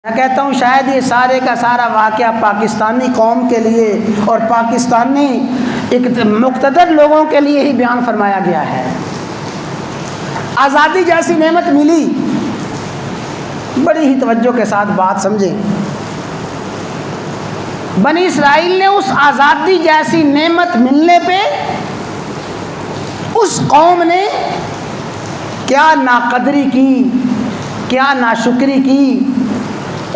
میں کہتا ہوں شاید یہ سارے کا سارا واقعہ پاکستانی قوم کے لیے اور پاکستانی مقتدر لوگوں کے لیے ہی بیان فرمایا گیا ہے۔ آزادی جیسی نعمت ملی، بڑی ہی توجہ کے ساتھ بات سمجھیں۔ بنی اسرائیل نے اس آزادی جیسی نعمت ملنے پہ اس قوم نے کیا ناقدری کی، کیا ناشکری کی،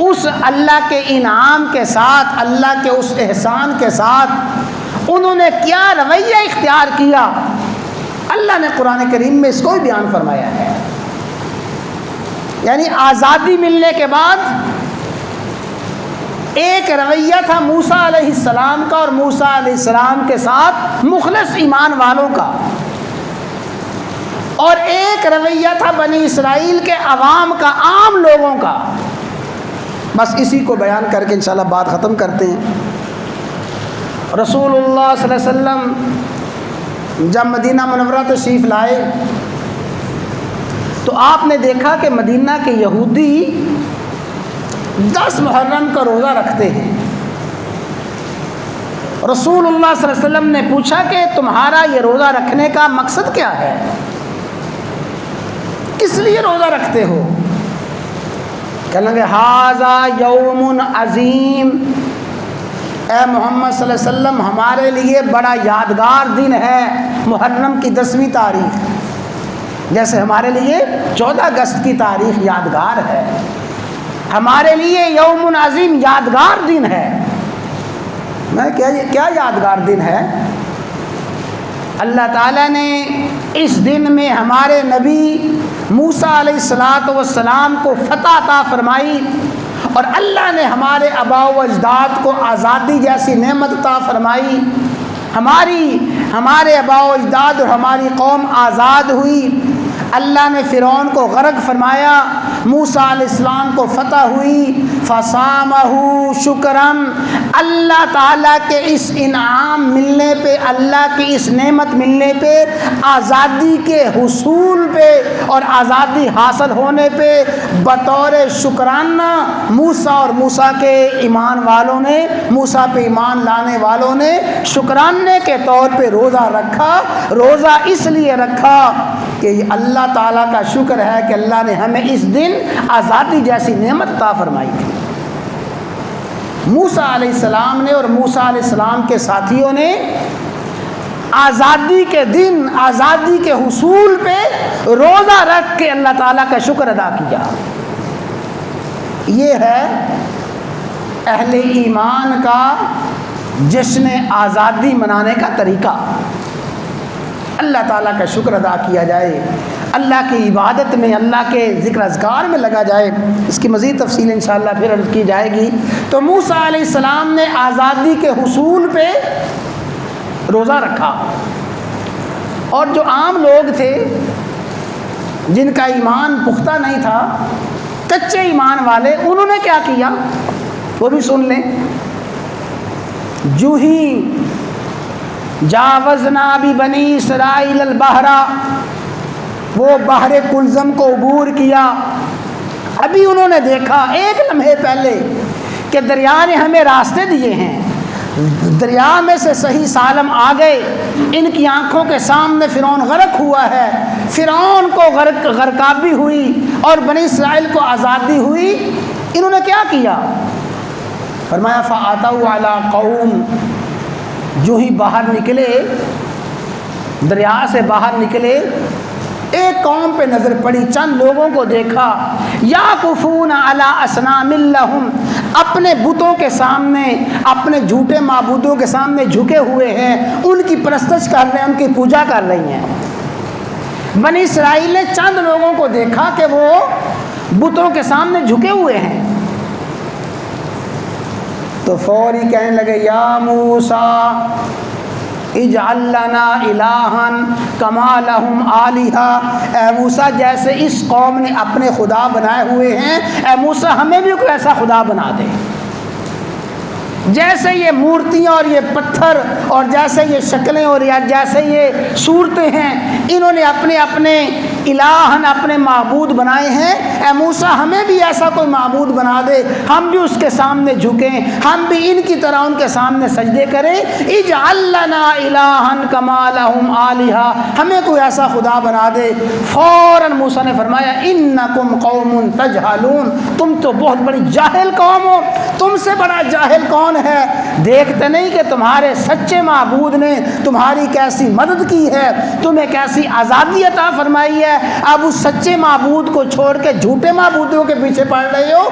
اس اللہ کے انعام کے ساتھ، اللہ کے اس احسان کے ساتھ انہوں نے کیا رویہ اختیار کیا، اللہ نے قرآن کریم میں اس کو بھی بیان فرمایا ہے۔ یعنی آزادی ملنے کے بعد ایک رویہ تھا موسیٰ علیہ السلام کا اور موسیٰ علیہ السلام کے ساتھ مخلص ایمان والوں کا، اور ایک رویہ تھا بنی اسرائیل کے عوام کا، عام لوگوں کا۔ بس اسی کو بیان کر کے انشاءاللہ بات ختم کرتے ہیں۔ رسول اللہ صلی اللہ علیہ وسلم جب مدینہ منورہ تشریف لائے تو آپ نے دیکھا کہ مدینہ کے یہودی 10 محرم کا روزہ رکھتے ہیں۔ رسول اللہ صلی اللہ علیہ وسلم نے پوچھا کہ تمہارا یہ روزہ رکھنے کا مقصد کیا ہے، کس لیے روزہ رکھتے ہو؟ کہنے لگے ھذا یوم عظیم، اے محمد صلی اللہ علیہ وسلم ہمارے لیے بڑا یادگار دن ہے، محرم کی 10ویں تاریخ، جیسے ہمارے لیے 14 اگست کی تاریخ یادگار ہے، ہمارے لیے یوم عظیم یادگار دن ہے۔ میں کیا یادگار دن ہے؟ اللہ تعالیٰ نے اس دن میں ہمارے نبی موسیٰ علیہ السلام کو فتح عطا فرمائی، اور اللہ نے ہمارے آباء و اجداد کو آزادی جیسی نعمت عطا فرمائی۔ ہمارے آباء و اجداد اور ہماری قوم آزاد ہوئی۔ اللہ نے فرعون کو غرق فرمایا، موسیٰ علیہ السلام کو فتح ہوئی۔ فصامہ شکرم، اللہ تعالیٰ کے اس انعام ملنے پہ، اللہ کی اس نعمت ملنے پہ، آزادی کے حصول پہ اور آزادی حاصل ہونے پہ بطور شکرانہ موسیٰ اور موسیٰ کے ایمان والوں نے، موسیٰ پہ ایمان لانے والوں نے شکرانے کے طور پہ روزہ رکھا۔ روزہ اس لیے رکھا کہ یہ اللہ تعالیٰ کا شکر ہے کہ اللہ نے ہمیں اس دن آزادی جیسی نعمت عطا فرمائی تھی۔ موسیٰ علیہ السلام نے اور موسیٰ علیہ السلام کے ساتھیوں نے آزادی کے دن، آزادی کے حصول پہ روزہ رکھ کے اللہ تعالیٰ کا شکر ادا کیا۔ یہ ہے اہل ایمان کا جشن آزادی منانے کا طریقہ۔ اللہ تعالیٰ کا شکر ادا کیا جائے، اللہ کی عبادت میں، اللہ کے ذکر اذکار میں لگا جائے۔ اس کی مزید تفصیل انشاءاللہ پھر عرض کی جائے گی۔ تو موسیٰ علیہ السلام نے آزادی کے حصول پہ روزہ رکھا، اور جو عام لوگ تھے جن کا ایمان پختہ نہیں تھا، کچے ایمان والے، انہوں نے کیا کیا وہ بھی سن لیں۔ جو ہی جاوزنا ببنی اسرائیل البحر، وہ بحر کلزم کو عبور کیا، ابھی انہوں نے دیکھا ایک لمحے پہلے کہ دریا نے ہمیں راستے دیے ہیں، دریا میں سے صحیح سالم آ گئے، ان کی آنکھوں کے سامنے فرعون غرق ہوا ہے، فرعون کو غرقابی ہوئی اور بنی اسرائیل کو آزادی ہوئی۔ انہوں نے کیا کیا؟ فرمایا فَأَتَوْا عَلَىٰ قَوْمٍ، جو ہی باہر نکلے، دریا سے باہر نکلے، ایک قوم پہ نظر پڑی، چند لوگوں کو دیکھا، یعکفون علی اصنام لہم، اپنے بتوں کے سامنے، اپنے جھوٹے معبودوں کے سامنے جھکے ہوئے ہیں، ان کی پرستش کر رہے ہیں، ان کی پوجا کر رہی ہیں۔ بنی اسرائیل نے چند لوگوں کو دیکھا کہ وہ بتوں کے سامنے جھکے ہوئے ہیں، تو فوری کہنے لگے یا موسیٰ اجعل لنا الہا کما لہم آلہہ، اے موسیٰ جیسے اس قوم نے اپنے خدا بنائے ہوئے ہیں، اے موسیٰ ہمیں بھی کوئی ایسا خدا بنا دے۔ جیسے یہ مورتیاں اور یہ پتھر اور جیسے یہ شکلیں اور جیسے یہ صورتیں ہیں، انہوں نے اپنے اپنے الہن اپنے معبود بنائے ہیں، اے موسیٰ ہمیں بھی ایسا کوئی معبود بنا دے، ہم بھی اس کے سامنے جھکیں، ہم بھی ان کی طرح ان کے سامنے سجدے کریں۔ اجعل لنا الہن کما لہم آلہہ، ہمیں کوئی ایسا خدا بنا دے۔ فوراً موسیٰ نے فرمایا انکم قوم تجہلون، تم تو بہت بڑی جاہل قوم ہو، تم سے بڑا جاہل کون ہے؟ دیکھتے نہیں کہ تمہارے سچے معبود نے تمہاری کیسی مدد کی ہے، تمہیں کیسی آزادی عطا فرمائی ہے، اب اس سچے معبود کو چھوڑ کے جھوٹے معبودوں کے پیچھے پڑ رہے ہو۔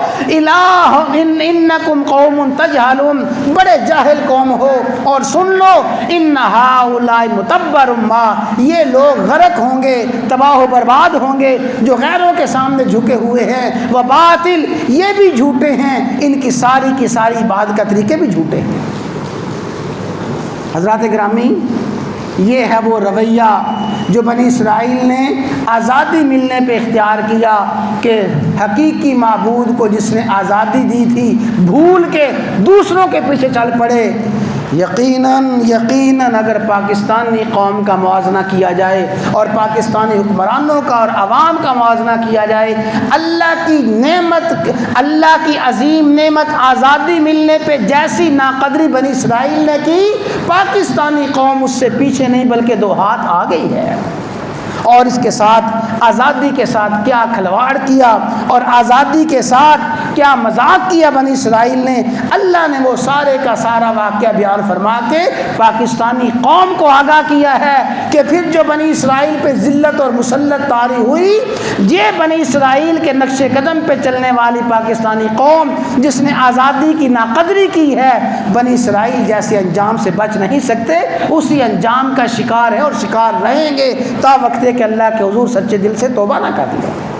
انکم قوم تجہلون، بڑے جاہل قوم ہو۔ اور سن لو ان ہؤلاء متبر ما، یہ لوگ غرق ہوں گے، تباہ و برباد ہوں گے جو غیروں کے سامنے جھکے ہوئے ہیں، وہ باطل، یہ بھی جھوٹے ہیں، ان کی ساری عبادت کا طریقے بھی جھوٹے ہیں۔ حضرات گرامی، یہ ہے وہ رویہ جو بنی اسرائیل نے آزادی ملنے پہ اختیار کیا کہ حقیقی معبود کو جس نے آزادی دی تھی بھول کے دوسروں کے پیچھے چل پڑے۔ یقیناً اگر پاکستانی قوم کا موازنہ کیا جائے اور پاکستانی حکمرانوں کا اور عوام کا موازنہ کیا جائے، اللہ کی نعمت، اللہ کی عظیم نعمت آزادی ملنے پہ جیسی ناقدری بنی اسرائیل نے کی، پاکستانی قوم اس سے پیچھے نہیں بلکہ 2 ہاتھ آ گئی ہے۔ اور اس کے ساتھ آزادی کے ساتھ کیا کھلواڑ کیا اور آزادی کے ساتھ کیا مذاق کیا بنی اسرائیل نے، اللہ نے وہ سارے کا سارا واقعہ بیان فرما کے پاکستانی قوم کو آگاہ کیا ہے کہ پھر جو بنی اسرائیل پہ ذلت اور مسلط طاری ہوئی، یہ بنی اسرائیل کے نقش قدم پہ چلنے والی پاکستانی قوم جس نے آزادی کی ناقدری کی ہے، بنی اسرائیل جیسے انجام سے بچ نہیں سکتے، اسی انجام کا شکار ہے اور شکار رہیں گے تا وقت کہ اللہ کے حضور سچے دل سے توبہ نہ کر لیں۔